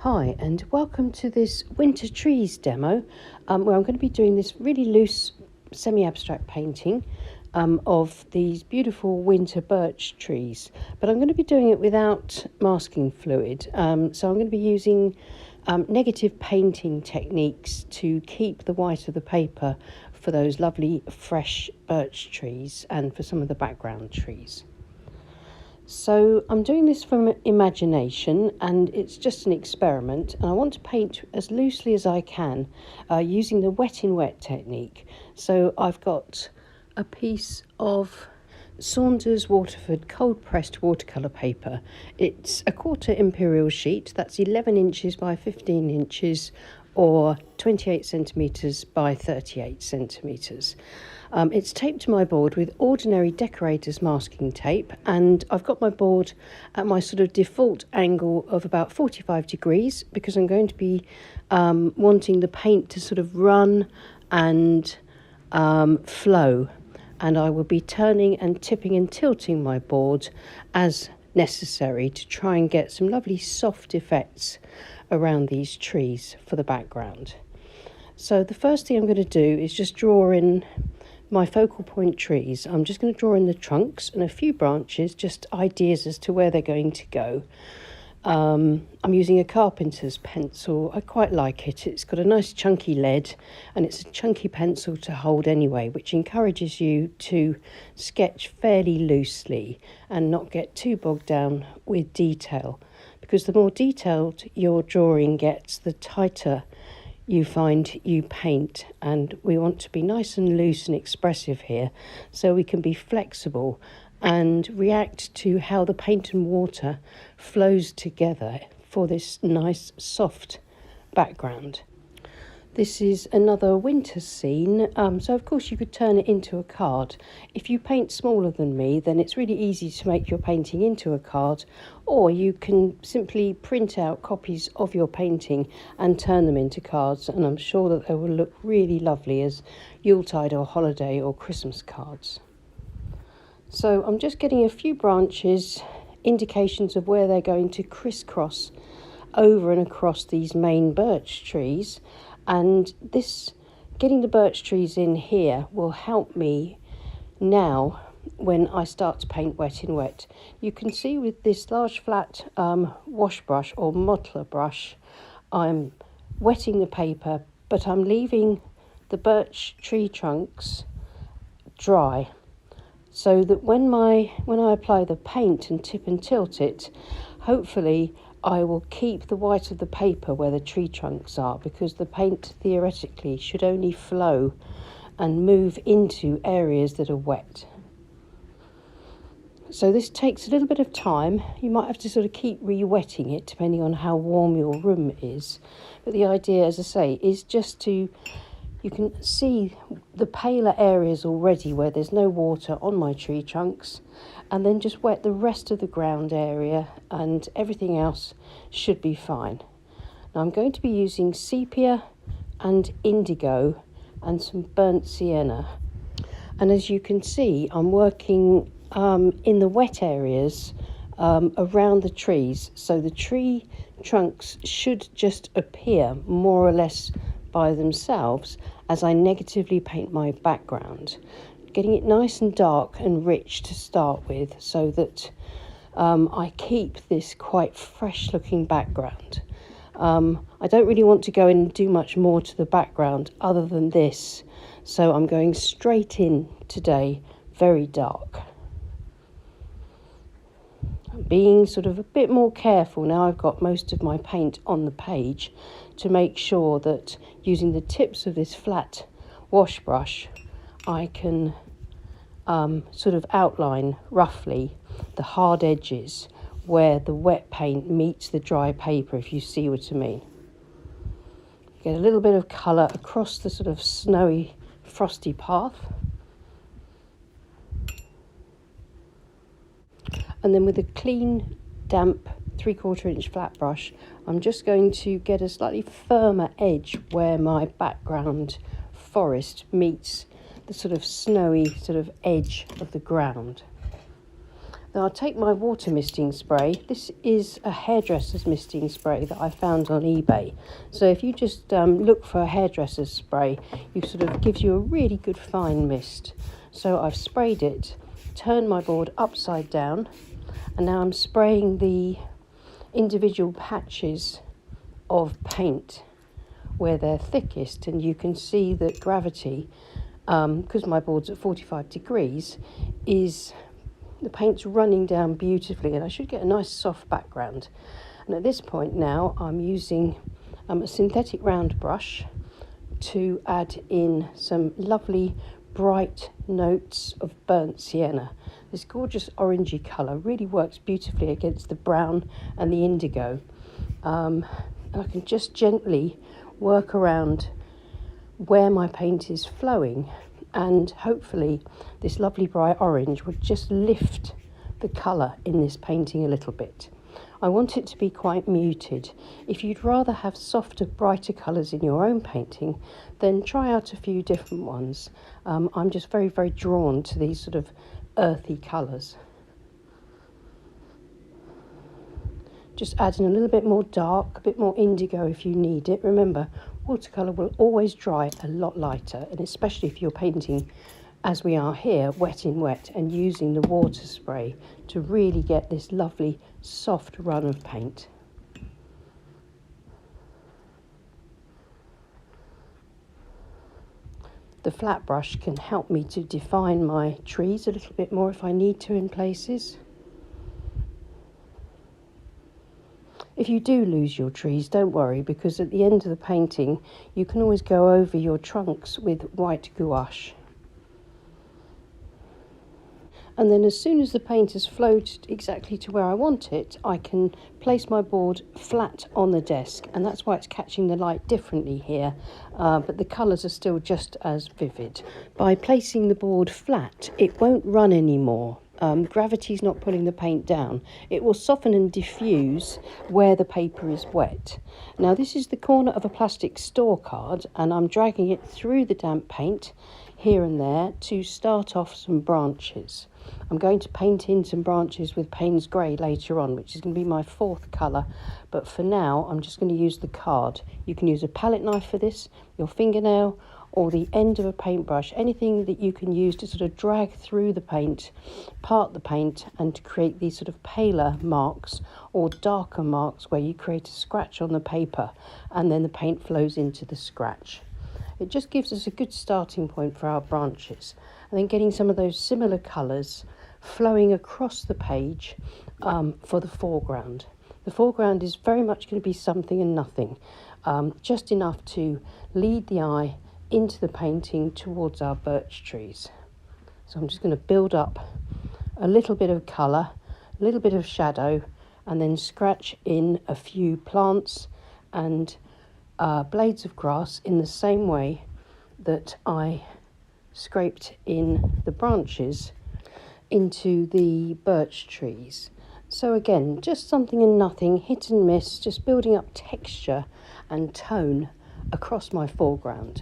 Hi and welcome to this winter trees demo where I'm going to be doing this really loose semi-abstract painting of these beautiful winter birch trees, but I'm going to be doing it without masking fluid, so I'm going to be using negative painting techniques to keep the white of the paper for those lovely fresh birch trees and for some of the background trees. So I'm doing this from imagination, and it's just an experiment, and I want to paint as loosely as I can using the wet in wet technique. So I've got a piece of Saunders Waterford cold pressed watercolour paper. It's a 1/4 imperial sheet, that's 11 inches by 15 inches or 28 centimetres by 38 centimetres. It's taped to my board with ordinary decorators masking tape, and I've got my board at my sort of default angle of about 45 degrees because I'm going to be wanting the paint to sort of run and flow, and I will be turning and tipping and tilting my board as necessary to try and get some lovely soft effects around these trees for the background. So the first thing I'm going to do is just draw in my focal point trees. I'm just going to draw in the trunks and a few branches, just ideas as to where they're going to go. I'm using a carpenter's pencil. I quite like it. It's got a nice chunky lead and it's a chunky pencil to hold anyway, which encourages you to sketch fairly loosely and not get too bogged down with detail, because the more detailed your drawing gets, the tighter you find you paint, and we want to be nice and loose and expressive here so we can be flexible and react to how the paint and water flows together for this nice soft background. This is another winter scene, so of course you could turn it into a card. If you paint smaller than me, then it's really easy to make your painting into a card, or you can simply print out copies of your painting and turn them into cards, and I'm sure that they will look really lovely as Yuletide or holiday or Christmas cards. So I'm just getting a few branches, indications of where they're going to crisscross over and across these main birch trees. And this, getting the birch trees in here, will help me now when I start to paint wet in wet. You can see with this large flat wash brush or modeler brush, I'm wetting the paper, but I'm leaving the birch tree trunks dry, so that when I apply the paint and tip and tilt it, hopefully I will keep the white of the paper where the tree trunks are, because the paint theoretically should only flow and move into areas that are wet. So this takes a little bit of time. You might have to sort of keep re-wetting it depending on how warm your room is. But the idea, as I say, is just to, you can see the paler areas already where there's no water on my tree trunks, and then just wet the rest of the ground area and everything else should be fine. Now I'm going to be using sepia and indigo and some burnt sienna, and as you can see I'm working in the wet areas around the trees, so the tree trunks should just appear more or less by themselves as I negatively paint my background, getting it nice and dark and rich to start with, so that I keep this quite fresh looking background. I don't really want to go in and do much more to the background other than this, so I'm going straight in today, very dark. I'm being sort of a bit more careful now I've got most of my paint on the page, to make sure that using the tips of this flat wash brush I can sort of outline roughly the hard edges where the wet paint meets the dry paper, if you see what I mean. Get a little bit of colour across the sort of snowy, frosty path. And then with a clean, damp 3/4 inch flat brush, I'm just going to get a slightly firmer edge where my background forest meets the sort of snowy sort of edge of the ground. Now I'll take my water misting spray. This is a hairdresser's misting spray that I found on eBay. So if you just look for a hairdresser's spray, it sort of gives you a really good fine mist. So I've sprayed it, turned my board upside down, and now I'm spraying the individual patches of paint where they're thickest, and you can see that gravity, because my board's at 45 degrees, is the paint's running down beautifully, and I should get a nice soft background. And at this point now I'm using a synthetic round brush to add in some lovely bright notes of burnt sienna. This gorgeous orangey colour really works beautifully against the brown and the indigo. And I can just gently work around where my paint is flowing, and hopefully this lovely bright orange would just lift the colour in this painting a little bit. I want it to be quite muted. If you'd rather have softer, brighter colours in your own painting, then try out a few different ones. I'm just very, very drawn to these sort of earthy colours. Just adding a little bit more dark, a bit more indigo if you need it. Remember, watercolour will always dry a lot lighter, and especially if you're painting, as we are here, wet in wet, and using the water spray to really get this lovely soft run of paint. The flat brush can help me to define my trees a little bit more if I need to in places. If you do lose your trees, don't worry, because at the end of the painting you can always go over your trunks with white gouache. And then as soon as the paint has flowed exactly to where I want it, I can place my board flat on the desk, and that's why it's catching the light differently here, but the colours are still just as vivid. By placing the board flat, it won't run anymore. Gravity's not pulling the paint down. It will soften and diffuse where the paper is wet. Now this is the corner of a plastic store card, and I'm dragging it through the damp paint here and there to start off some branches. I'm going to paint in some branches with Paynes grey later on, which is going to be my fourth colour, but for now I'm just going to use the card. You can use a palette knife for this, your fingernail, or the end of a paintbrush, anything that you can use to sort of drag through the paint, part the paint, and to create these sort of paler marks or darker marks where you create a scratch on the paper and then the paint flows into the scratch. It just gives us a good starting point for our branches, and then getting some of those similar colours flowing across the page for the foreground. The foreground is very much going to be something and nothing, just enough to lead the eye into the painting towards our birch trees. So I'm just going to build up a little bit of colour, a little bit of shadow, and then scratch in a few plants and blades of grass in the same way that I scraped in the branches into the birch trees. So again, just something and nothing, hit and miss, just building up texture and tone across my foreground.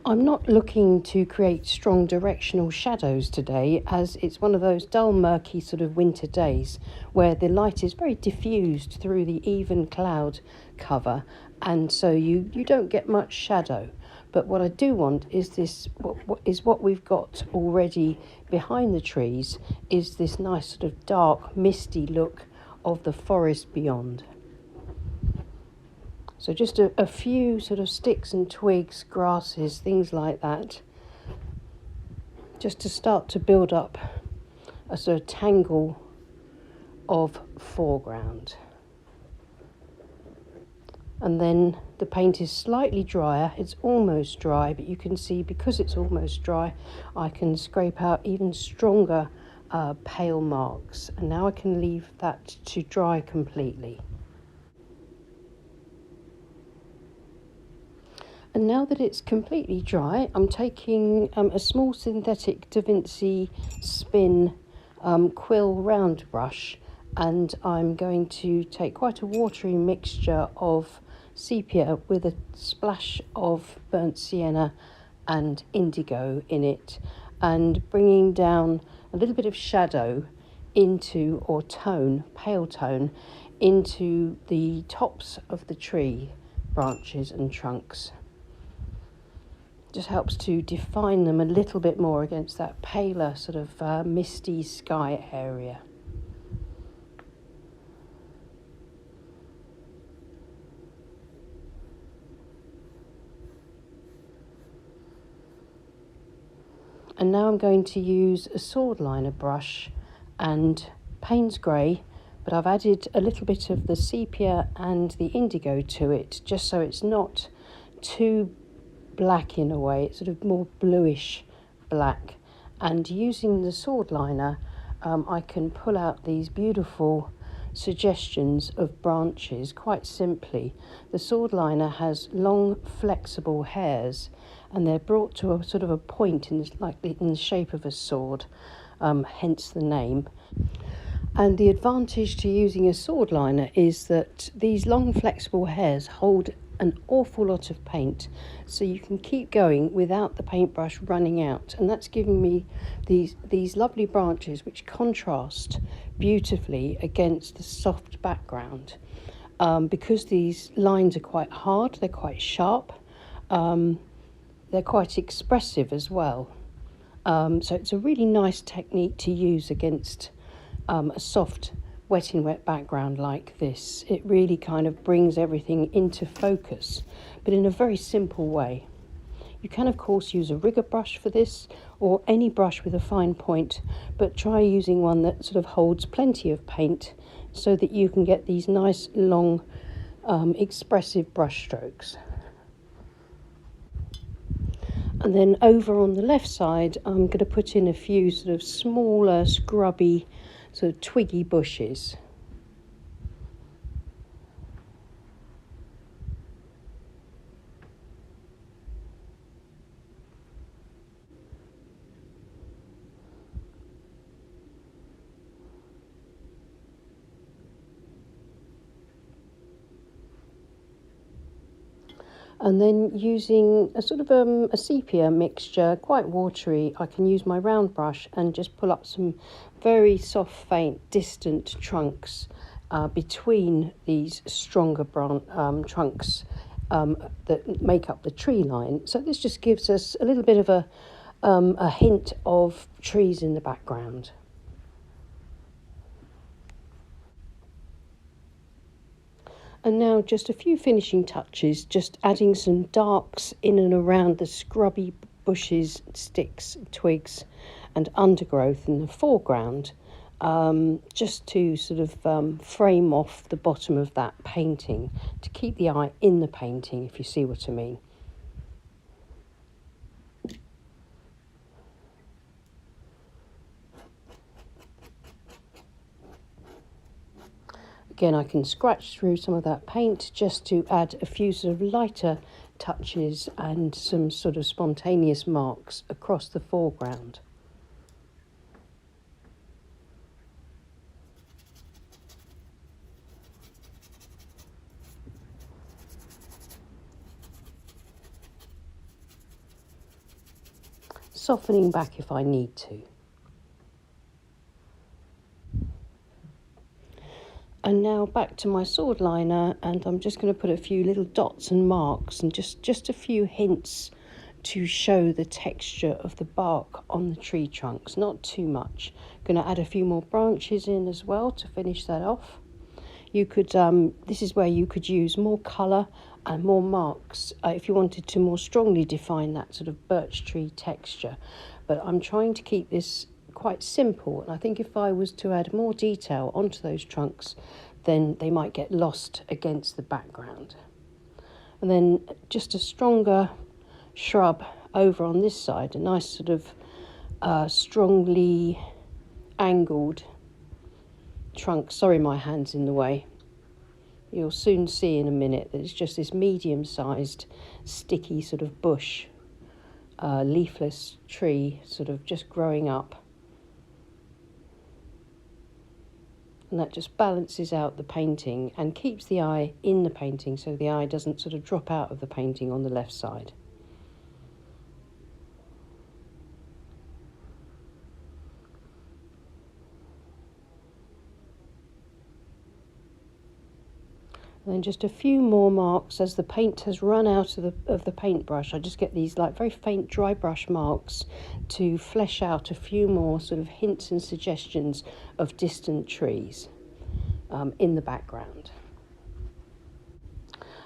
I'm not looking to create strong directional shadows today, as it's one of those dull, murky sort of winter days where the light is very diffused through the even cloud cover, and so you don't get much shadow. But what I do want is this, what we've got already behind the trees, is this nice sort of dark, misty look of the forest beyond. So just a few sort of sticks and twigs, grasses, things like that, just to start to build up a sort of tangle of foreground. And then the paint is slightly drier, it's almost dry, but you can see because it's almost dry, I can scrape out even stronger pale marks. And now I can leave that to dry completely. And now that it's completely dry, I'm taking a small synthetic Da Vinci Spin quill round brush, and I'm going to take quite a watery mixture of sepia with a splash of burnt sienna and indigo in it, and bringing down a little bit of shadow into, or tone, pale tone, into the tops of the tree branches and trunks. Just helps to define them a little bit more against that paler sort of misty sky area. And now I'm going to use a sword liner brush and Payne's grey, but I've added a little bit of the sepia and the indigo to it, just so it's not too black in a way. It's sort of more bluish black. And using the sword liner, I can pull out these beautiful suggestions of branches quite simply. The sword liner has long flexible hairs, and they're brought to a sort of a point in the shape of a sword, hence the name. And the advantage to using a sword liner is that these long flexible hairs hold an awful lot of paint, so you can keep going without the paintbrush running out, and that's giving me these lovely branches which contrast beautifully against the soft background. Because these lines are quite hard, they're quite sharp, they're quite expressive as well, so it's a really nice technique to use against a soft wet in wet background like this. It really kind of brings everything into focus, but in a very simple way. You can of course use a rigger brush for this, or any brush with a fine point, but try using one that sort of holds plenty of paint so that you can get these nice long expressive brush strokes. And then over on the left side, I'm going to put in a few sort of smaller scrubby sort of twiggy bushes. And then using a sort of a sepia mixture, quite watery, I can use my round brush and just pull up some very soft, faint, distant trunks between these stronger trunks that make up the tree line. So this just gives us a little bit of a hint of trees in the background. And now just a few finishing touches, just adding some darks in and around the scrubby bushes, sticks, twigs and undergrowth in the foreground, just to sort of frame off the bottom of that painting, to keep the eye in the painting, if you see what I mean. Again, I can scratch through some of that paint just to add a few sort of lighter touches and some sort of spontaneous marks across the foreground. Softening back if I need to. And now back to my sword liner, and I'm just going to put a few little dots and marks and just a few hints to show the texture of the bark on the tree trunks, not too much. Going to add a few more branches in as well to finish that off. You could, this is where you could use more colour and more marks if you wanted to more strongly define that sort of birch tree texture. But I'm trying to keep this quite simple, and I think if I was to add more detail onto those trunks, then they might get lost against the background. And then just a stronger shrub over on this side, a nice sort of strongly angled trunk. Sorry, my hand's in the way. You'll soon see in a minute that it's just this medium-sized sticky sort of bush, leafless tree sort of just growing up. And that just balances out the painting and keeps the eye in the painting, so the eye doesn't sort of drop out of the painting on the left side. And then just a few more marks as the paint has run out of the paintbrush. I just get these like very faint dry brush marks to flesh out a few more sort of hints and suggestions of distant trees in the background.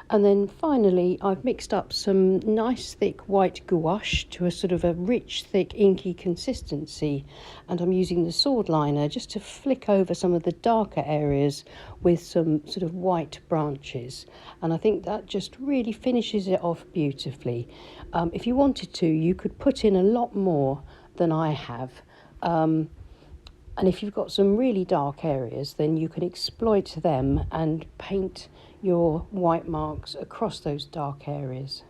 And then finally, I've mixed up some nice thick white gouache to a sort of a rich, thick, inky consistency. And I'm using the sword liner just to flick over some of the darker areas with some sort of white branches. And I think that just really finishes it off beautifully. If you wanted to, you could put in a lot more than I have. And if you've got some really dark areas, then you can exploit them and paint your white marks across those dark areas.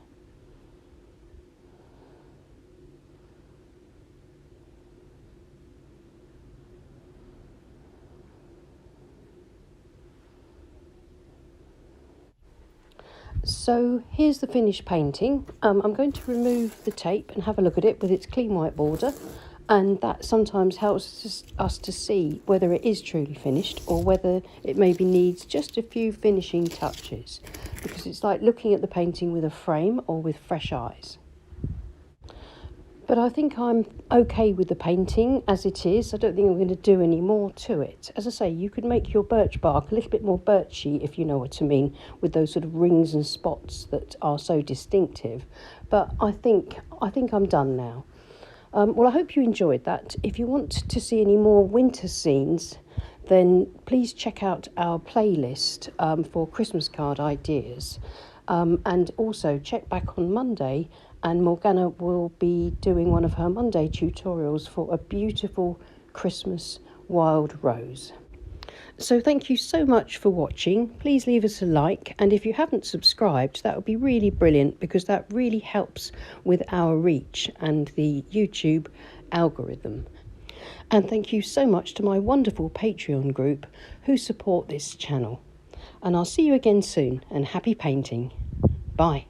So here's the finished painting. I'm going to remove the tape and have a look at it with its clean white border, and that sometimes helps us to see whether it is truly finished or whether it maybe needs just a few finishing touches, because it's like looking at the painting with a frame or with fresh eyes. But I think I'm okay with the painting as it is. I don't think I'm going to do any more to it. As I say, you could make your birch bark a little bit more birchy, if you know what I mean, with those sort of rings and spots that are so distinctive. But I think I'm done now. Well, I hope you enjoyed that. If you want to see any more winter scenes, then please check out our playlist for Christmas card ideas. And also check back on Monday, and Morgana will be doing one of her Monday tutorials for a beautiful Christmas wild rose. So thank you so much for watching. Please leave us a like, and if you haven't subscribed, that would be really brilliant, because that really helps with our reach and the YouTube algorithm. And thank you so much to my wonderful Patreon group who support this channel. And I'll see you again soon, and happy painting. Bye.